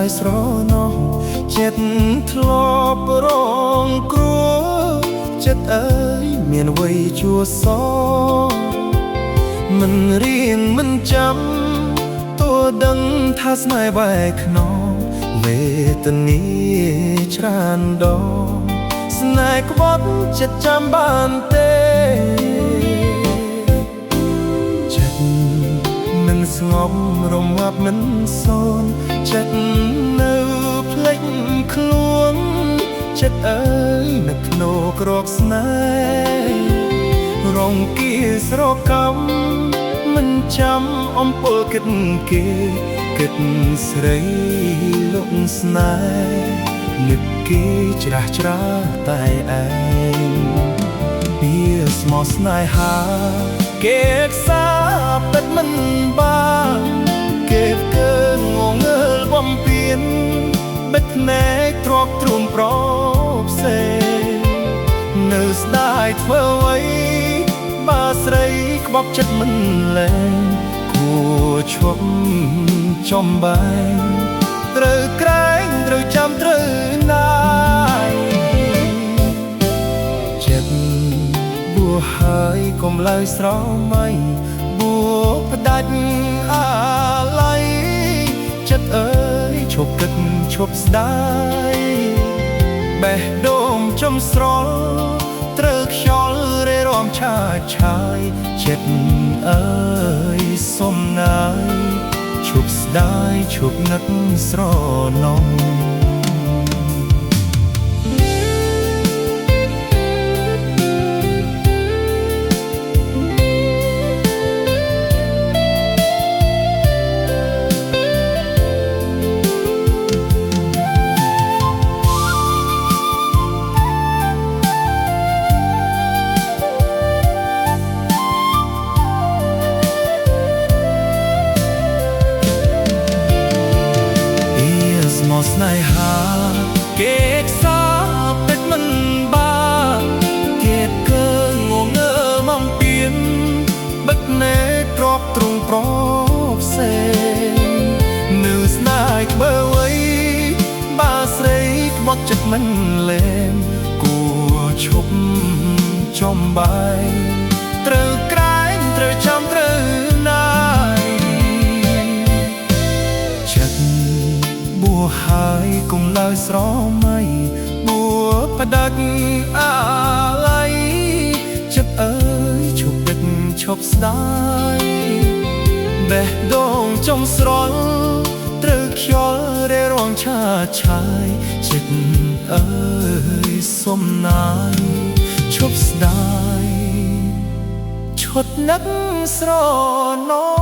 យស្រណោះចិត្តធ្លាប់រងគ្រោះចិត្តអើយមានអ្វីជួសមិនរៀងមិនចាំតួដឹងថាស្នេហ៍បែកខ្នងវេទនាច្រើនដងស្នេហ៍ក្បត់ចិត្តចាំបានទេចិត្តមិនស្ងប់រងាប់មិនសូន្យចិត្តនៅភ្លេចខ្លួនចិត្តអើយនឹកភ្នោក្រកស្នេហ៍រងគៀស្រកម្មមិនចាំអំពើគិតគេគិតស្រីលោកស្នេហ៍នឹកគេច្រាស់ច្រាតែឯងពីស្មោះស្នេហាគេខ្សាពិតមិនបានគេកើងងើលបំពេញបិទភ្នែកទ្រាំទ្រូងប្រផ្សេនៅស្ដាយធ្វើអ្វីបើស្រីក្បត់ចិត្តមិនលែងគួរឈប់ចំបែងត្រូវក្រែងត្រូវចាំត្រូវណាយចិត្តបួហើយកុំឡើយស្រមៃបួផ្ដាច់អាឡ័យចិត្តអើយឈប់គិតឈប់ស្ដាយបេះដូងចំស្រល់ត្រូវខ្យល់រេរាំឆាតឆាយចិត្តអើយសុំណាយឈប់ស្ដាយឈប់នឹកស្រណោះស្នេហាគេខ្សាពិតមិនបានគេកើងងើមកពៀនបិទណែទ្របទ្រង់ប្រផ្សេនៅស្នេហ៍ក្បើអ្វីបើស្រីក្បត់ចិត្តមិនលែងគួរឈប់ចំបាយត្រូវក្រែងត្រូវចាំត្រូវណាយចិត្តបួហើយកុំឡើយស្រមៃបួផ្ដាច់អាឡ័យចិត្តអើយឈប់គិតឈប់ស្ដាយបេះដូងចំស្រល់ត្រូវខ្យល់រេរាំឆាតឆាយចិត្តអើយសុំណាយឈប់ស្ដាយឈុតនឹកស្រណោះ